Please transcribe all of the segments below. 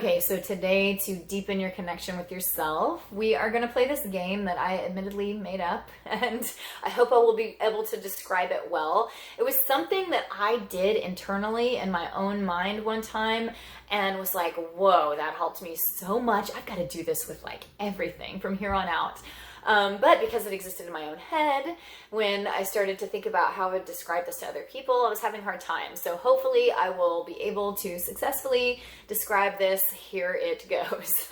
Okay, so today, to deepen your connection with yourself, we are going to play this game that I admittedly made up, and I hope I will be able to describe it well. It was something that I did internally in my own mind one time and was like, whoa, that helped me so much. I've got to do this with like everything from here on out. But because it existed in my own head, when I started to think about how I would describe this to other people, I was having a hard time. So hopefully I will be able to successfully describe this. Here it goes.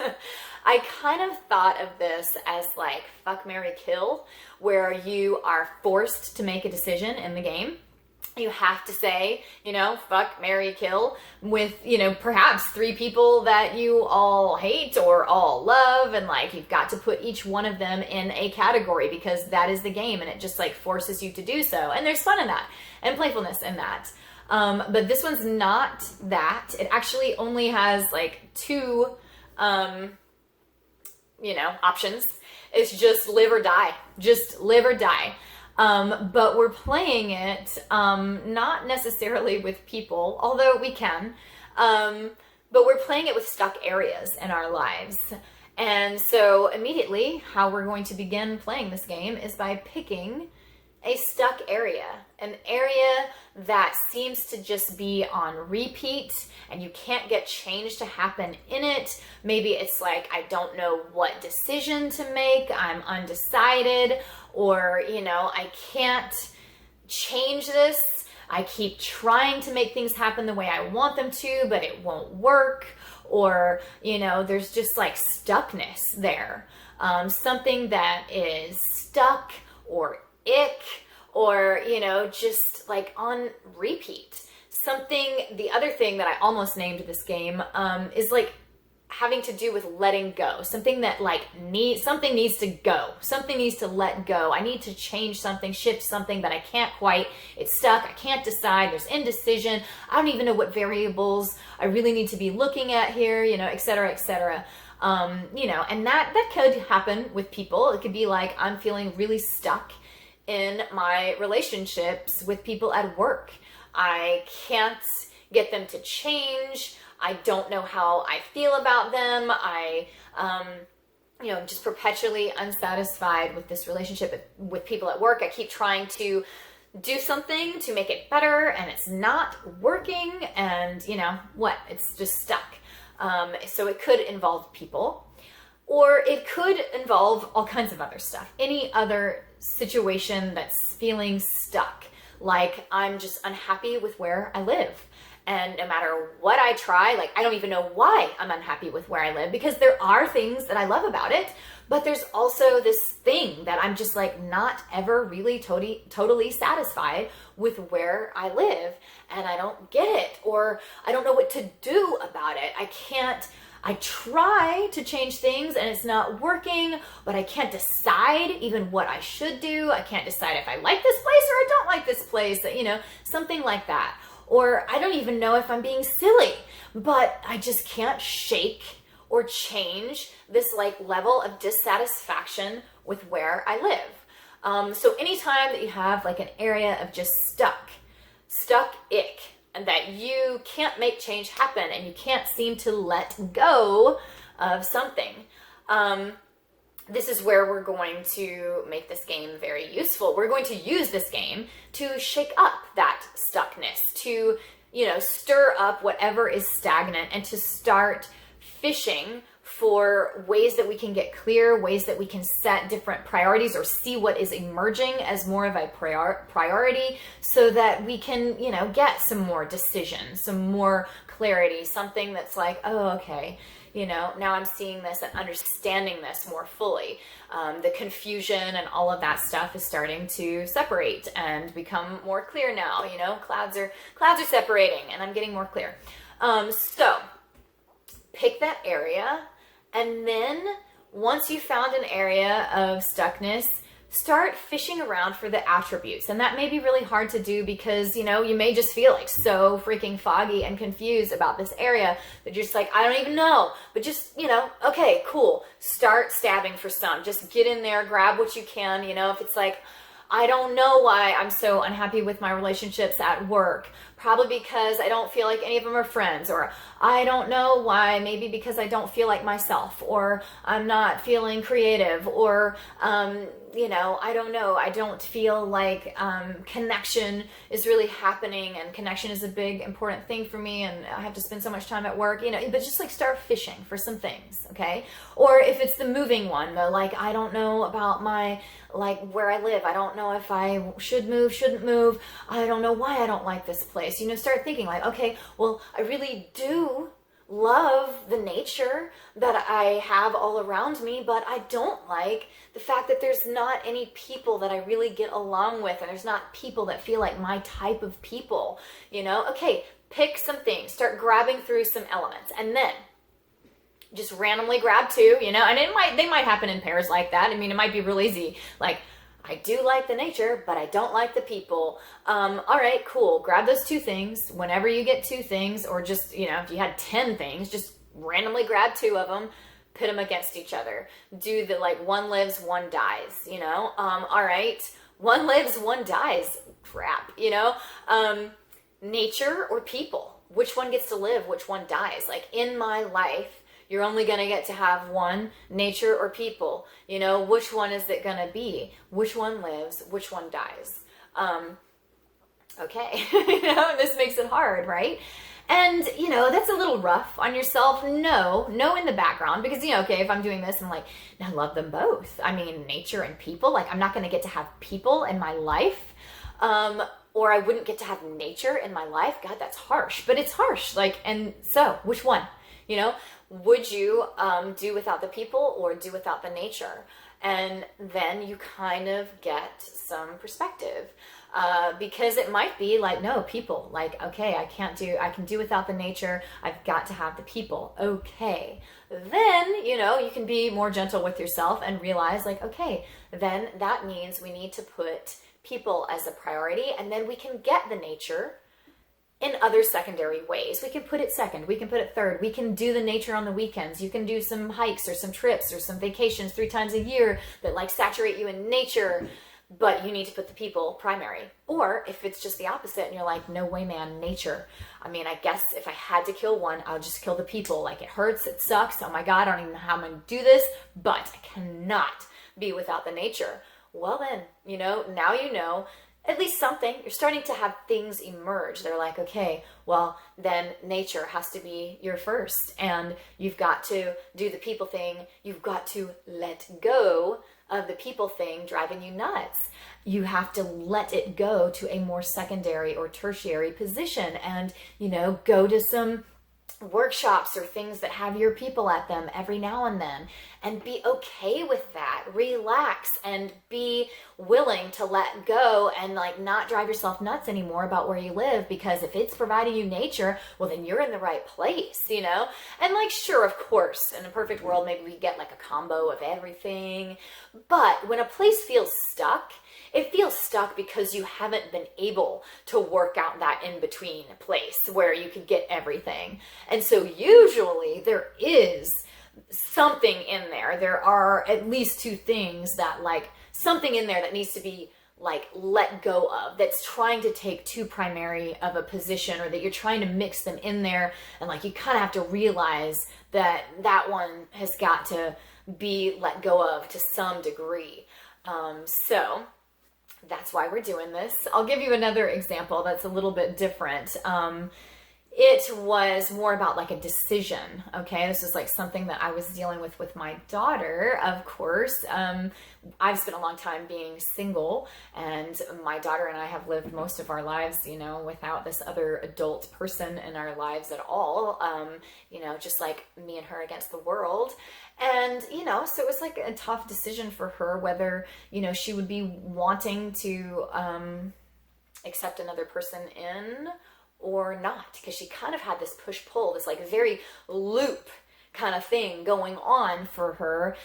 I kind of thought of this as like fuck, marry, kill, where you are forced to make a decision in the game. You have to say, fuck, marry, kill with, perhaps 3 people that you all hate or all love. And like, you've got to put each one of them in a category because that is the game and it just like forces you to do so. And there's fun in that and playfulness in that. But this one's not that. It actually only has like 2, options. It's just live or die. Just live or die. But we're playing it, not necessarily with people, although we can, but we're playing it with stuck areas in our lives. And so immediately how we're going to begin playing this game is by picking a stuck area, an area that seems to just be on repeat and you can't get change to happen in it. Maybe it's like, I don't know what decision to make, I'm undecided, or, I can't change this. I keep trying to make things happen the way I want them to, but it won't work. Or, there's just like stuckness there. Something that is stuck or ick or, just like on repeat. The other thing that I almost named this game is like having to do with letting go. Something that like something needs to go. Something needs to let go. I need to change something, shift something, but I can't quite. It's stuck. I can't decide. There's indecision. I don't even know what variables I really need to be looking at here, et cetera, et cetera. And that could happen with people. It could be like, I'm feeling really stuck in my relationships with people at work. I can't get them to change. I don't know how I feel about them. I'm just perpetually unsatisfied with this relationship with people at work. I keep trying to do something to make it better and it's not working and it's just stuck. So it could involve people, or it could involve all kinds of other stuff. Any other situation that's feeling stuck, like I'm just unhappy with where I live. And no matter what I try, like I don't even know why I'm unhappy with where I live, because there are things that I love about it, but there's also this thing that I'm just like not ever really totally satisfied with where I live, and I don't get it, or I don't know what to do about it. I try to change things and it's not working, but I can't decide even what I should do. I can't decide if I like this place or I don't like this place, something like that. Or I don't even know if I'm being silly, but I just can't shake or change this like level of dissatisfaction with where I live. So anytime that you have like an area of just stuck ick, and that you can't make change happen and you can't seem to let go of something, this is where we're going to make this game very useful. We're going to use this game to shake up that stuckness, to, stir up whatever is stagnant and to start fishing for ways that we can get clear, ways that we can set different priorities or see what is emerging as more of a priority so that we can, get some more decision, some more clarity, something that's like, oh, okay, now I'm seeing this and understanding this more fully. The confusion and all of that stuff is starting to separate and become more clear now. Clouds are separating and I'm getting more clear. So pick that area, and then once you found an area of stuckness, start fishing around for the attributes. And that may be really hard to do because, you may just feel like so freaking foggy and confused about this area that you're just like, I don't even know, but just, okay, cool. Start stabbing for some. Just get in there, grab what you can. If it's like, I don't know why I'm so unhappy with my relationships at work. Probably because I don't feel like any of them are friends, or I don't know why, maybe because I don't feel like myself, or I'm not feeling creative, or, I don't know, I don't feel like connection is really happening, and connection is a big, important thing for me, and I have to spend so much time at work, but just like start fishing for some things, okay? Or if it's the moving one, though, like I don't know about where I live. I don't know if I should move, shouldn't move. I don't know why I don't like this place. Start thinking like, okay, well, I really do love the nature that I have all around me, but I don't like the fact that there's not any people that I really get along with, and there's not people that feel like my type of people, Okay, pick some things, start grabbing through some elements, and then just randomly grab two, and they might happen in pairs like that. I mean, it might be real easy. Like, I do like the nature, but I don't like the people. All right, cool. Grab those two things whenever you get two things, or just, if you had 10 things, just randomly grab two of them, pit them against each other. Do the one lives, one dies, all right. One lives, one dies. Crap, nature or people. Which one gets to live? Which one dies? Like in my life, you're only going to get to have one, nature or people. Which one is it going to be? Which one lives? Which one dies? Okay. This makes it hard, right? And, that's a little rough on yourself. No in the background, because, okay, if I'm doing this, I'm like, I love them both. I mean, nature and people, I'm not going to get to have people in my life. Or I wouldn't get to have nature in my life. God, that's harsh, but it's harsh. And so which one, would you do without the people or do without the nature? And then you kind of get some perspective, because it might be no, people, okay, I can do without the nature. I've got to have the people. Okay. Then, you can be more gentle with yourself and realize okay, then that means we need to put people as a priority, and then we can get the nature in other secondary ways. We can put it second, we can put it third, we can do the nature on the weekends. You can do some hikes or some trips or some vacations 3 times a year that saturate you in nature, but you need to put the people primary. Or if it's just the opposite and you're like, no way, man, nature. I mean, I guess if I had to kill one, I would just kill the people. It hurts, it sucks, oh my God, I don't even know how I'm gonna do this, but I cannot be without the nature. Well then, now at least something. You're starting to have things emerge. They're like, okay, well, then nature has to be your first, and you've got to do the people thing. You've got to let go of the people thing driving you nuts. You have to let it go to a more secondary or tertiary position, and, go to some workshops or things that have your people at them every now and then, and be okay with that. Relax and be willing to let go and not drive yourself nuts anymore about where you live, because if it's providing you nature, well, then you're in the right place, and sure, of course, in a perfect world, maybe we get a combo of everything, but when a place feels stuck, it feels stuck because you haven't been able to work out that in-between place where you can get everything. And so usually there is something in there. There are at least 2 things that something in there that needs to be let go of, that's trying to take too primary of a position, or that you're trying to mix them in there. And you kind of have to realize that that one has got to be let go of to some degree. So that's why we're doing this. I'll give you another example that's a little bit different. It was more about a decision. Okay, this is something that I was dealing with my daughter. Of course, I've spent a long time being single, and my daughter and I have lived most of our lives, without this other adult person in our lives at all. Just me and her against the world. And, so it was a tough decision for her whether, she would be wanting to accept another person in or not, because she kind of had this push-pull, this very loop kind of thing going on for her.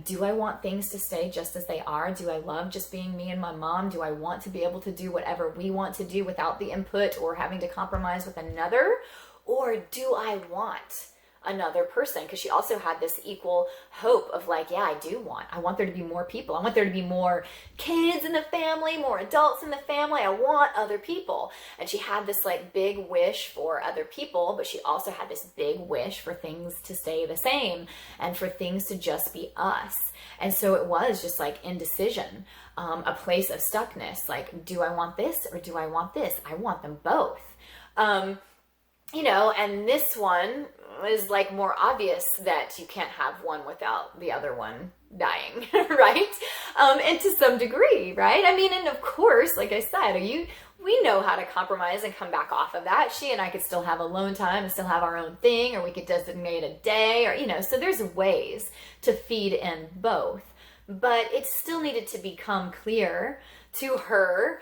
Do I want things to stay just as they are? Do I love just being me and my mom? Do I want to be able to do whatever we want to do without the input or having to compromise with another? Or do I want another person, because she also had this equal hope of like, yeah, I want there to be more people. I want there to be more kids in the family, more adults in the family. I want other people. And she had this like big wish for other people, but she also had this big wish for things to stay the same and for things to just be us. And so it was just like indecision, a place of stuckness. Like, do I want this or do I want this? I want them both. And this one is like more obvious that you can't have one without the other one dying, right? And to some degree, right? I mean, and of course, like I said, we know how to compromise and come back off of that. She and I could still have alone time and still have our own thing, or we could designate a day, or, so there's ways to feed in both. But it still needed to become clear to her,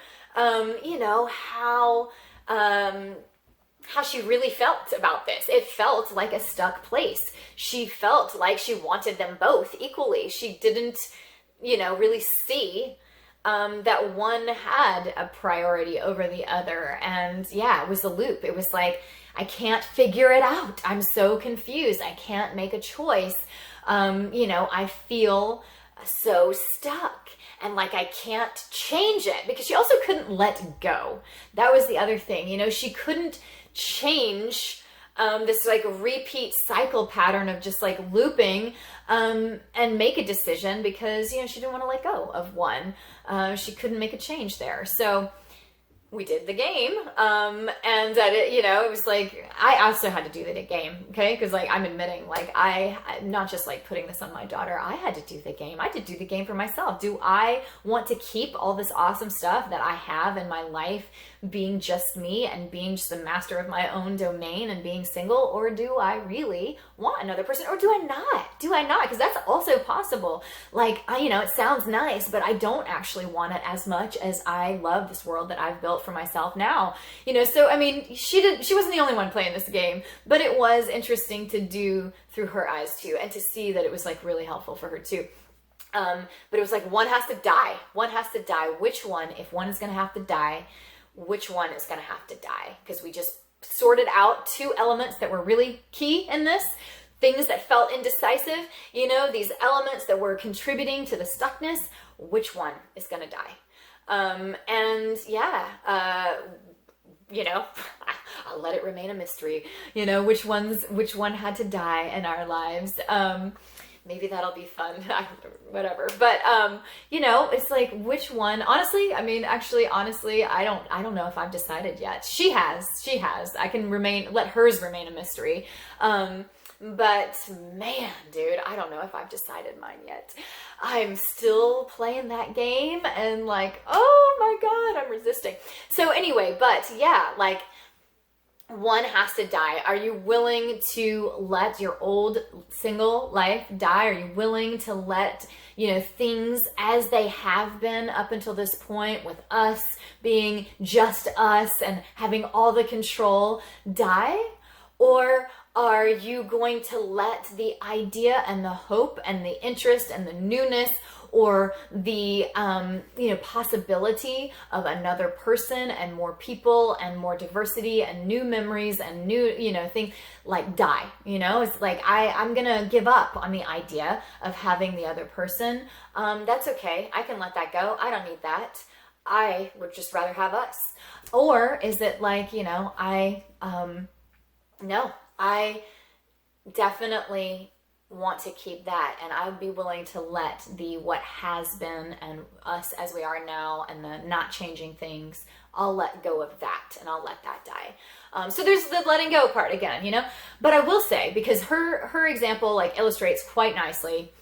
how she really felt about this. It felt like a stuck place. She felt like she wanted them both equally. She didn't, really see that one had a priority over the other. And yeah, it was a loop. It was like, I can't figure it out. I'm so confused. I can't make a choice. I feel so stuck. And like, I can't change it, because she also couldn't let go. That was the other thing. She couldn't change this like repeat cycle pattern of just like looping and make a decision, because, she didn't want to let go of one. She couldn't make a change there. So we did the game. And that it was like, I also had to do the game. Okay. Cause like, I'm admitting, like, I'm not just like putting this on my daughter. I had to do the game. I had to do the game for myself. Do I want to keep all this awesome stuff that I have in my life being just me and being just the master of my own domain and being single? Or do I really want another person? Or do I not? Because that's also possible. Like, it sounds nice, but I don't actually want it as much as I love this world that I've built for myself now. So, I mean, she wasn't the only one playing this game, but it was interesting to do through her eyes too, and to see that it was like really helpful for her too. But it was like, one has to die. One has to die. Which one? If one is going to have to die, which one is going to have to die? Because we just sorted out two elements that were really key in this, things that felt indecisive, these elements that were contributing to the stuckness. Which one is going to die? I'll let it remain a mystery, which one had to die in our lives. Maybe that'll be fun, whatever. But, it's like, which one, honestly, I don't know if I've decided yet. She has, I can let hers remain a mystery. But man, dude, I don't know if I've decided mine yet. I'm still playing that game and like, oh my God, I'm resisting. So anyway, but yeah, like, one has to die. Are you willing to let your old single life die? Are you willing to let, things as they have been up until this point, with us being just us and having all the control, die? Or are you going to let the idea and the hope and the interest and the newness, or the possibility of another person and more people and more diversity and new memories and new things, like, die? It's like, I'm gonna give up on the idea of having the other person. That's okay. I can let that go. I don't need that. I would just rather have us. Or is it like, no, I definitely want to keep that, and I would be willing to let the what has been and us as we are now and the not changing things, I'll let go of that and I'll let that die. So there's the letting go part again, but I will say, because her example like illustrates quite nicely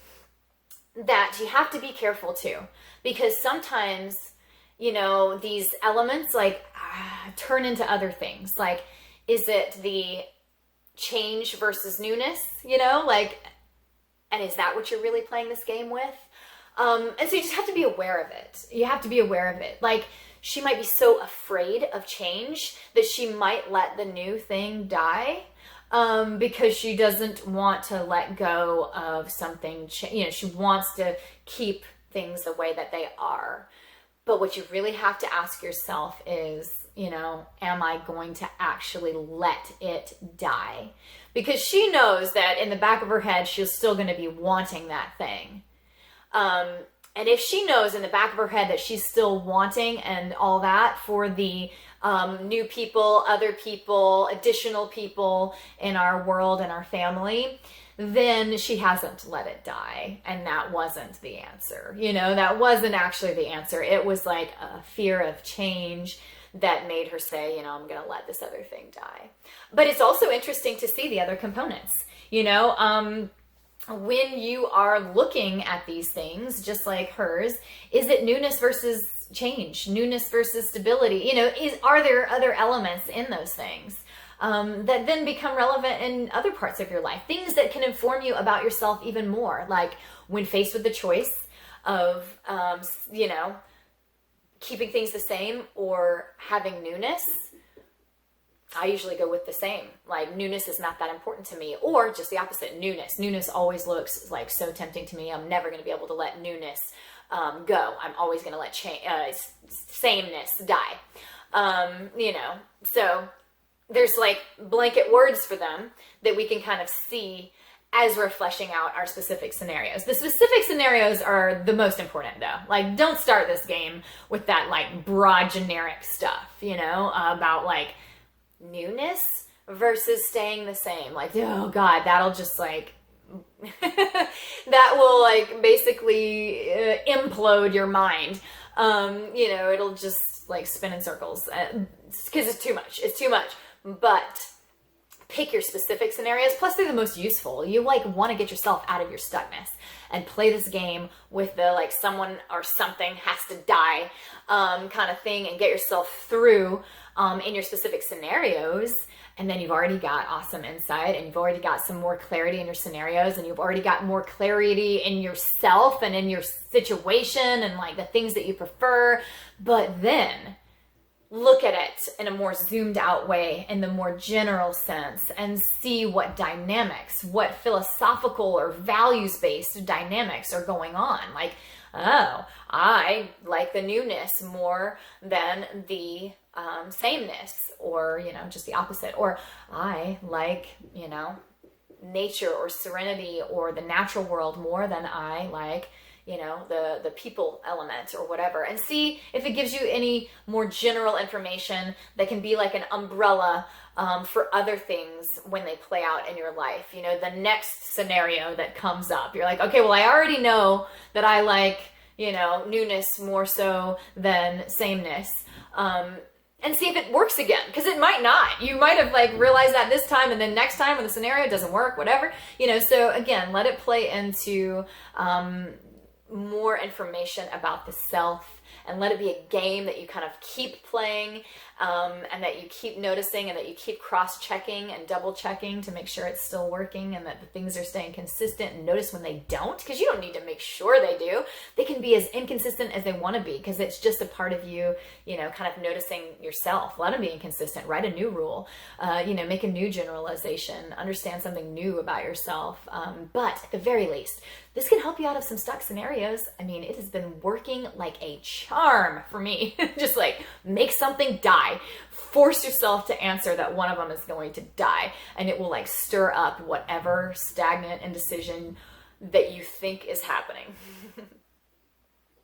that you have to be careful too, because sometimes, these elements like turn into other things. Like, is it the change versus newness, and is that what you're really playing this game with? And so you just have to be aware of it. You have to be aware of it. Like, she might be so afraid of change that she might let the new thing die, because she doesn't want to let go of something. She wants to keep things the way that they are. But what you really have to ask yourself is, am I going to actually let it die? Because she knows that in the back of her head, she's still going to be wanting that thing. And if she knows in the back of her head that she's still wanting and all that for the new people, other people, additional people in our world and our family, then she hasn't let it die. And that wasn't the answer. That wasn't actually the answer. It was like a fear of change that made her say, I'm going to let this other thing die. But it's also interesting to see the other components, when you are looking at these things, just like hers, is it newness versus change, newness versus stability? Are there other elements in those things that then become relevant in other parts of your life? Things that can inform you about yourself even more, like when faced with the choice of, keeping things the same or having newness. I usually go with the same. Like, newness is not that important to me, or just the opposite, newness. Newness always looks like so tempting to me. I'm never going to be able to let newness go. I'm always going to let sameness die. So there's like blanket words for them that we can kind of see as we're fleshing out our specific scenarios. The specific scenarios are the most important though. Like, don't start this game with that like broad generic stuff, about like newness versus staying the same. Like, oh God, that'll just like, that will like basically implode your mind. It'll just like spin in circles because it's too much. It's too much. But pick your specific scenarios. Plus, they're the most useful. You like want to get yourself out of your stuckness and play this game with the like someone or something has to die kind of thing, and get yourself through in your specific scenarios. And then you've already got awesome insight, and you've already got some more clarity in your scenarios, and you've already got more clarity in yourself and in your situation and like the things that you prefer. But then look at it in a more zoomed out way, in the more general sense, and see what dynamics, what philosophical or values-based dynamics are going on. Like, oh, I like the newness more than the sameness, or, just the opposite. Or I like, nature or serenity or the natural world more than I like, the people element or whatever, and see if it gives you any more general information that can be like an umbrella for other things when they play out in your life. The next scenario that comes up, you're like, okay, well, I already know that I like, newness more so than sameness. And see if it works again, because it might not. You might have like realized that this time, and then next time when the scenario doesn't work, whatever, so again, let it play into more information about the self, and let it be a game that you kind of keep playing, and that you keep noticing, and that you keep cross-checking and double-checking to make sure it's still working, and that the things are staying consistent, and notice when they don't, because you don't need to make sure they do. They can be as inconsistent as they want to be, because it's just a part of you, kind of noticing yourself. Let them be inconsistent. Write a new rule, make a new generalization, understand something new about yourself. But at the very least, this can help you out of some stuck scenarios. I mean, it has been working like a charm for me. Just like make something die. Force yourself to answer that one of them is going to die, and it will like stir up whatever stagnant indecision that you think is happening.